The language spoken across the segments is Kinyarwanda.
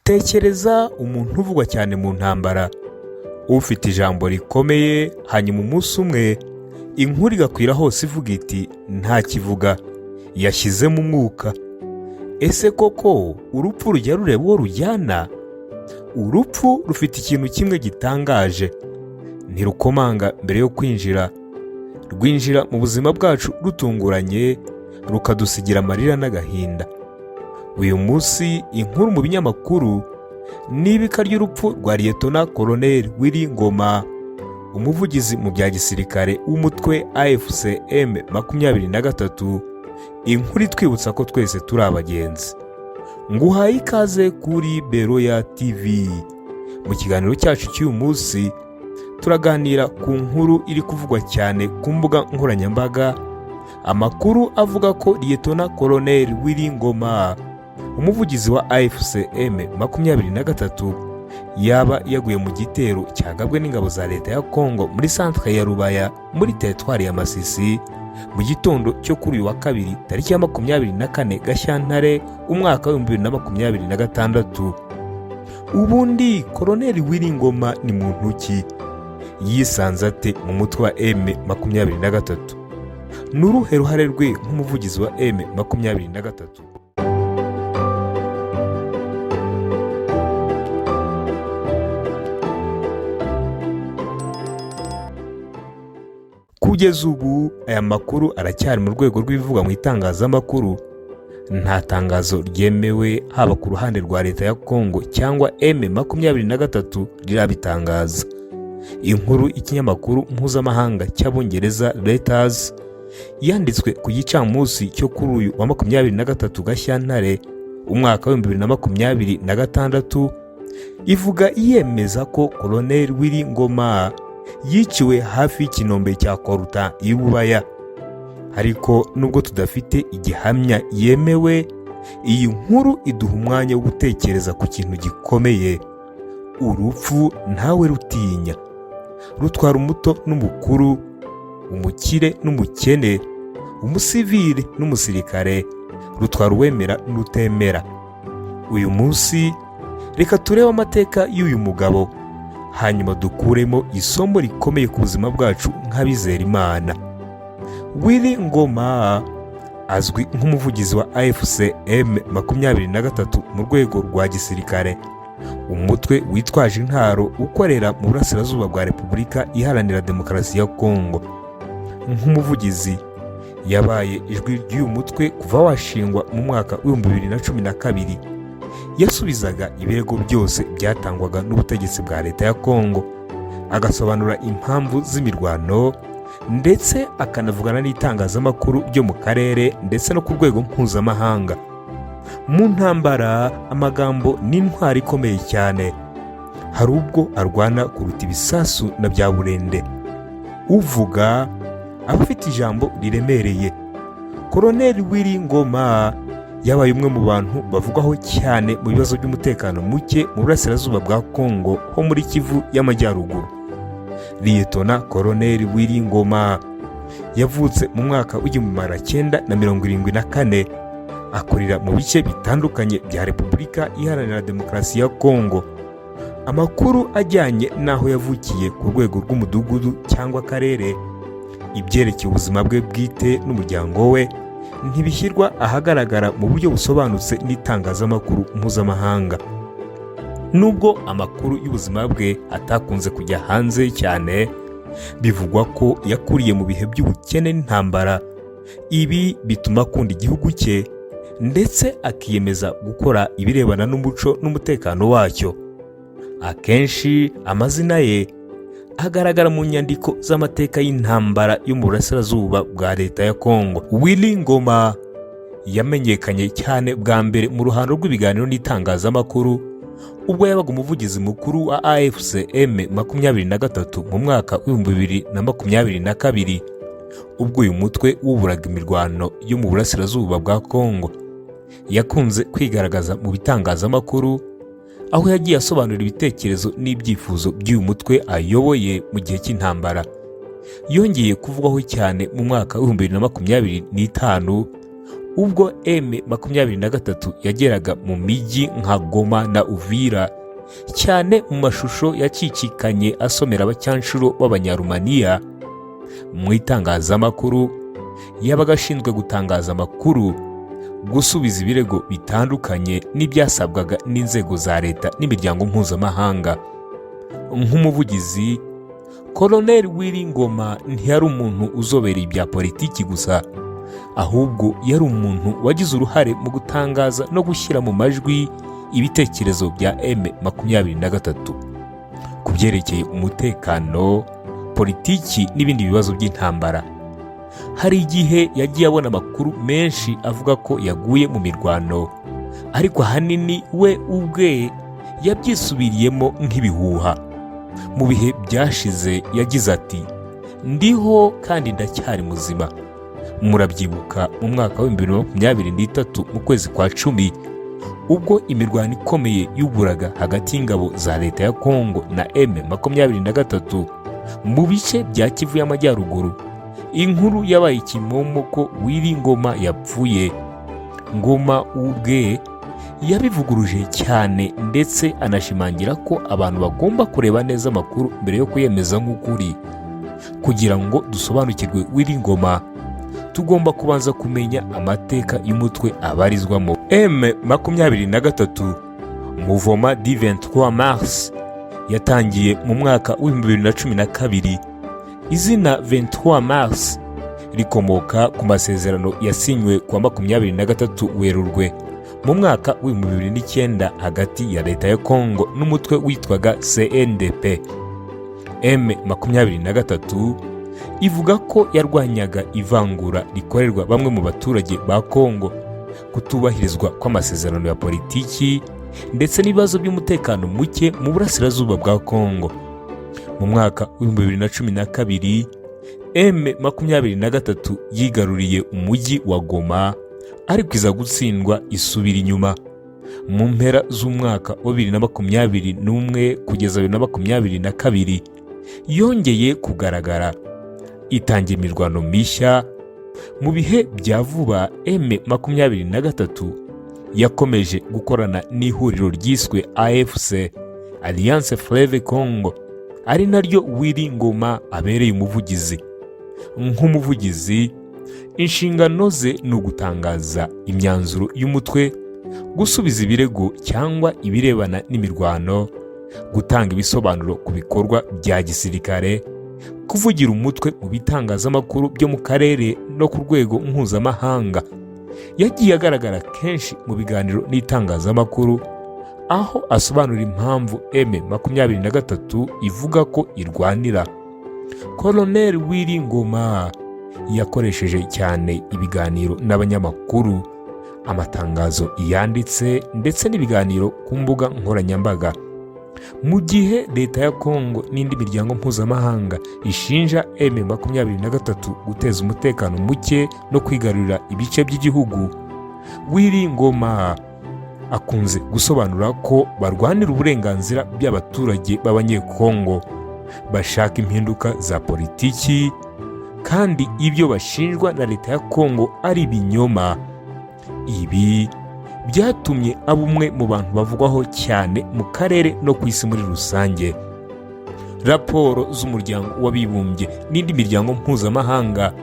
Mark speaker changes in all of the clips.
Speaker 1: Tekereza umuntu uvugwa cyane mu ntambara, ufite ijambo rikomeye, hanyuma umunsi umwe inkuru igakwira hose ivuga iti nta kivuga, yashyizemo umwuka. Ese koko urupfu rujya rureba uwo rujyana? Urupfu rufite ikintu kimwe gitangaje, ntirukomanga mbere yo kwinjira, rwinjira mu buzima bwacu rutunguranye, rukadusigira amarira n'agahinda. Uyu munsi inkuru mu binyamakuru ni ibika ry'urupfu rwa Liyetona Koloneli Willy Ngoma, umuvugizi mu bya gisirikare w'umutwe AFCM 23, inkuru itwibutsa ko twese turi abagenzi. Nguhaye ikaze kuri Beroya TV. Mu kiganiro cyacu cy'uyu munsi turaganira ku nkuru iri kuvugwa cyane ku mbuga nkoranyambaga, amakuru avuga ko Liyetona Koloneli Willy Ngoma, umuvugizi wa AFCM 23, yaba yaguye mu gitero cyagabwe n'ingabo za leta ya Kongo muri centre ya Rubaya muri teritwari ya Masisi mu gitondo cyo kuri uyu wa kabiri tariki ya 24 Gashyantare umwaka wa 2026. Ubundi Koloneli Willy Ngoma ni muntu ki? Yisanze ate mu mutwe wa M23? N'uruhe ruhare rwe nk'umuvugizi wa M23? Kugeza ubu aya makuru aracyari mu rwego rw'ibivugwa mu itangazamakuru. Nta tangazo ryemewe haba ku ruhande rwa leta ya Kongo cyangwa M23 rirabitangaza. Inkuru ikinyamakuru mpuzamahanga cy'Abongereza Reuters yanditswe ku gicamunsi cyo kuri uyu wa 23 Gashyantare umwaka wa 2026 ivuga yemeza ko Koloneli Willy Ngoma yiciwe hafi y'ikinombe cya Koruta i Rubaya. Ariko nubwo tudafite igihamya yemewe, iyi nkuru iduha umwanya wo gutekereza ku kintu gikomeye. Urupfu ntawe rutinya, rutwara umuto n'umukuru, umukire n'umukene, umusivili n'umusirikare, rutwara uwemera n'utemera. Uyu munsi reka turebe amateka y'uyu mugabo, hanyuma dukuremo isomo rikomeye ku buzima bwacu nk'abizera Imana. Willy Ngoma azwi nk'umuvugizi wa AFCM 23 mu rwego rwa gisirikare, umutwe witwaje intwaro ukorera mu burasirazuba bwa Repubulika Iharanira Demokarasi ya Kongo. Nk'umuvugizi yabaye ijwi ry'uyu mutwe kuva washingwa mu mwaka wa 2012. Yasubizaga ibirego byose byatangwaga n'ubutegetsi bwa leta ya Kongo, agasobanura impamvu z'imirwano, ndetse akanavugana n'itangazamakuru byo mu karere ndetse no ku rwego mpuzamahanga. Mu ntambara amagambo ni intwari ikomeye cyane, hari ubwo arwana kuruta ibisasu na bya burende. Uvuga aba afite ijambo riremereye. Koloneli Willy Ngoma yabaye umwe mu bantu bavugwaho cyane mu bibazo by'umutekano muke mu burasirazuba bwa Kongo ho muri Kivu y'Amajyaruguru. Liyetona Koloneli Willy Ngoma yavutse mu mwaka wa 1974, akurira mu bice bitandukanye bya Repubulika Iharanira Demokarasi ya Kongo. Amakuru ajyanye n'aho yavukiye ku rwego rw'umudugudu cyangwa akarere, ibyerekeye ubuzima bwe bwite n'umuryango we, ntibishyirwa ahagaragara mu buryo busobanutse n'itangazamakuru mpuzamahanga. Nubwo amakuru y'ubuzima bwe atakunze kujya hanze cyane, bivugwa ko yakuriye mu bihe by'ubukene n'intambara. Ibi bituma akunda igihugu cye ndetse akiyemeza gukora ibirebana n'umuco n'umutekano wacyo. Akenshi amazina ye agaragara mu nyandiko z'amateka y'intambara yo mu burasirazuba bwa leta ya Kongo. Willy Ngoma yamenyekanye cyane bwa mbere mu ruhando rw'ibiganiro n'itangazamakuru ubwo yabaga umuvugizi mukuru wa AFCM 23 mu mwaka wa 2022, ubwo uyu mutwe wuburaga imirwano yo mu burasirazuba bwa Kongo. Yakunze kwigaragaza mu bitangazamakuru, aho yagiye asobanura ibitekerezo n'ibyifuzo by'uyu mutwe ayoboye mu gihe cy'intambara. Yongeye kuvugwaho cyane mu mwaka wa 2025 ubwo M23 yageraga mu mijyi nka Goma na Uvira, cyane mu mashusho yacicikanye asomera abacyanshuro b'Abanyarumaniya. Mu itangazamakuru yabaga ashinzwe gutangaza amakuru, gusubiza ibirego bitandukanye n'ibyasabwaga n'inzego za leta n'imiryango mpuzamahanga. Nk'umuvugizi, Colonel Willy Ngoma ntiyari umuntu uzobereye ibya politiki gusa, ahubwo yari umuntu wagize uruhare mu gutangaza no gushyira mu majwi ibitekerezo bya M23 ku byerekeye umutekano, politiki n'ibindi bibazo by'intambara. Hari igihe yagiye abona amakuru menshi avuga ko yaguye mu mirwano, ariko ahanini we ubwe yabyisubiriyemo nk'ibihuha. Mu bihe byashize yagize ati, ndiho kandi ndacyari muzima. Murabyibuka mu mwaka wa 2023 mu kwezi kwa 10, ubwo imirwano ikomeye yuburaga hagati y'ingabo za leta ya Kongo na M23 mu bice bya Kivu y'Amajyaruguru. Inkuru yabaye kimomo ko Willy Ngoma yapfuye. Ngoma ubwe yabivuguruje cyane ndetse anashimangira ko abantu bagomba kureba neza amakuru mbere yo kuyemeza nk'ukuri. Kugira ngo dusobanukirwe Willy Ngoma, tugomba kubanza kumenya amateka y'umutwe abarizwamo. M23 Mouvement du 23 Mars yatangiye mu mwaka wa 2012. Izina 23 Mars rikomoka ku masezerano yasinywe kwa 23 Werurwe mu mwaka wa 2009 hagati ya leta ya Kongo n'umutwe witwaga CNDP. M23 ivuga ko yarwanyaga ivangura rikorerwa bamwe mu baturage ba Kongo, kutubahirizwa kw'amasezerano ya politiki ndetse n'ibibazo by'umutekano muke mu burasirazuba bwa Kongo. Mu mwaka wa 2012 M23 yigaruriye umujyi wa Goma, ariko iza gutsindwa isubira inyuma. Mu mpera z'umwaka wa 2021 kugeza 2022 yongeye kugaragara, itangira imirwano mishya. Mu bihe bya vuba M23 yakomeje gukorana n'ihuriro ryiswe AFC, Alliance Fleuve Congo, ari naryo Willy Ngoma abereye umuvugizi. Nk'umuvugizi, inshingano ze ni ugutangaza imyanzuro y'umutwe, gusubiza ibirego cyangwa ibirebana n'imirwano, gutanga ibisobanuro ku bikorwa bya gisirikare, kuvugira umutwe mu bitangazamakuru byo mu karere no ku rwego mpuzamahanga. Yagiye agaragara kenshi mu biganiro n'itangazamakuru, aho asobanura impamvu M23 ivuga ko irwanira. Colonel Willy Ngoma yakoresheje cyane ibiganiro n'abanyamakuru, amatangazo yanditse ndetse n'ibiganiro ku mbuga nkoranyambaga. Mu gihe leta ya Kongo n'indi miryango mpuzamahanga ishinja M23 guteza umutekano muke no kwigarurira ibice by'igihugu, Willy Ngoma akunze gusobanura ko barwanira uburenganzira by'abaturage b'Abanyekongo, bashaka impinduka za politiki, kandi ibyo bashinjwa na leta ya Kongo ari ibinyoma. Ibi byatumye aba umwe mu bantu bavugwaho cyane mu karere no ku isi muri rusange. Raporo z'umuryango w'abibumbye n'indi miryango mpuzamahanga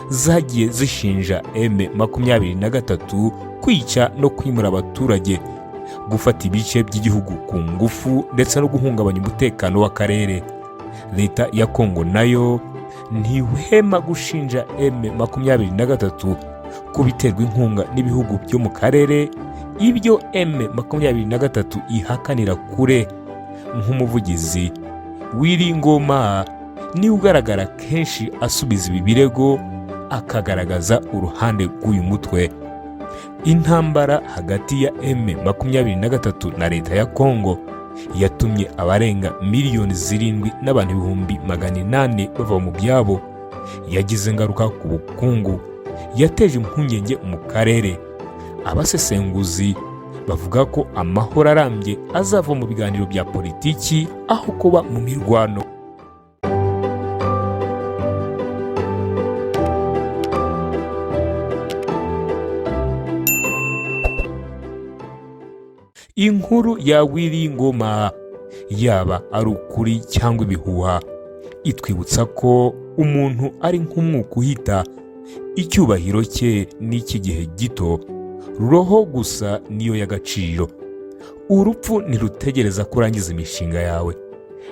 Speaker 1: zagiye zishinja M23 kwica no kwimura abaturage, gufata ibice by'igihugu ku ngufu ndetse no guhungabanya umutekano w'akarere. Leta ya Kongo nayo ntihwema gushinja M23 kubiterwa inkunga n'ibihugu byo mu karere, ibyo M23 ihakanira kure. Nk'umuvugizi, Willy Ngoma ni ugaragara kenshi asubiza ibi birego, akagaragaza uruhande rw'uyu mutwe. Intambara hagati ya M23 na leta ya Kongo yatumye abarenga miliyoni 7 n'abantu 800 bava mu byabo. Yagize ingaruka ku bukungu, yateje impungenge mu karere. Abasesenguzi bavuga ko amahoro arambye azava mu biganiro bya politiki aho kuba mu mirwano. inkuru ya Willy Ngoma, yaba ari ukuri cyangwa ibihuha, itwibutsa ko umuntu ari nk'umwuka uhita, icyubahiro cye n'icy'igihe gito, roho gusa niyo y'agaciro. Urupfu ntirutegereza ko urangiza imishinga yawe,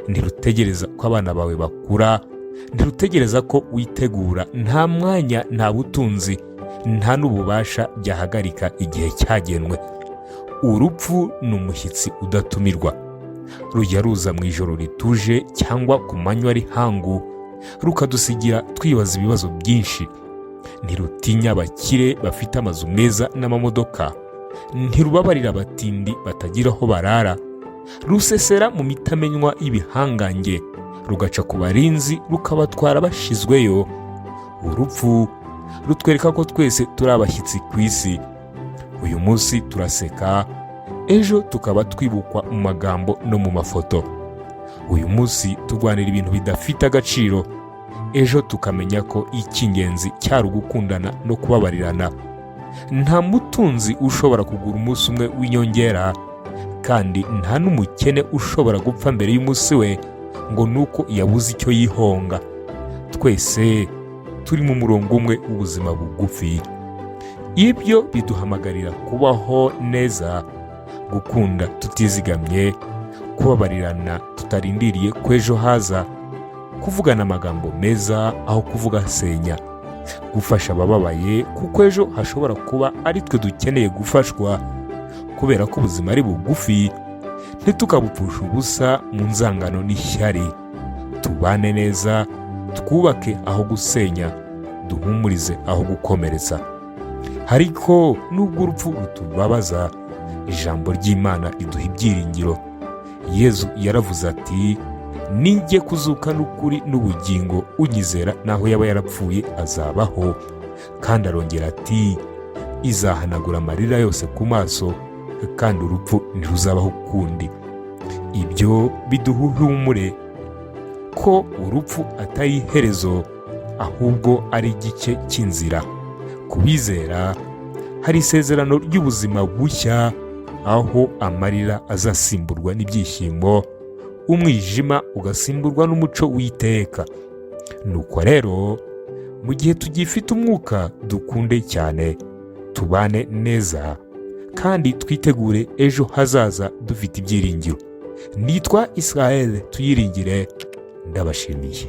Speaker 1: ntirutegereza ko abana bawe bakura, ntirutegereza ko witegura. Nta mwanya, nta butunzi, nta n'ububasha byahagarika igihe cyagenwe. Urupfu ni umushyitsi udatumirwa, rujya ruza mu ijoro rituje cyangwa ku manywa y'ihangu, rukadusigira twibaza ibibazo byinshi. Ntirutinya abakire bafite amazu meza n'amamodoka, ntirubabarira abatindi batagira aho barara, rusesera mu mitamenywa y'ibihangange, rugaca ku barinzi rukabatwara bashizweyo. Urupfu rutwereka ko twese turi abashyitsi ku isi. Uyu munsi turaseka, ejo tukaba twibukwa mu magambo no mu mafoto. Uyu munsi turwanira ibintu bidafite agaciro, ejo tukamenya ko icy'ingenzi cyari ugukundana no kubabarirana. Nta mutunzi ushobora kugura umunsi umwe w'inyongera, kandi nta n'umukene ushobora gupfa mbere y'umunsi we ngo nuko yabuze icyo yihonga. Twese turi mu murongo umwe w'ubuzima bugufi. Ibyo biduhamagarira kubaho neza, gukunda tutizigamye, kubabarirana tutarindiriye ko ejo haza, kuvugana amagambo meza aho kuvuga senya, gufasha abababaye kuko ejo hashobora kuba ari twe dukeneye gufashwa. Kubera ko ubuzima ari bugufi, ntitukabupfusha ubusa mu nzangano n'ishyari. Tubane neza, twubake aho gusenya, duhumurize aho gukomeretsa. Ariko nubwo urupfu rutubabaza, ijambo ry'Imana riduha ibyiringiro. Yezu yaravuze ati, nijye kuzuka n'ukuri n'ubugingo, unyizera naho yaba yarapfuye azabaho. Kandi arongera ati, izahanagura amarira yose ku maso, kandi urupfu ntiruzabaho ukundi. Ibyo biduha ihumure ko urupfu atari iherezo, ahubwo ari igice cy'inzira. Ku bizera hari isezerano ry'ubuzima bushya, aho amarira azasimburwa n'ibyishimo, umwijima ugasimburwa n'umucyo w'iteka. Nuko rero mu gihe tugifite umwuka, dukunde cyane, tubane neza, kandi twitegure ejo hazaza dufite ibyiringiro. Nitwa Israel Tuyiringire, ndabashimiye.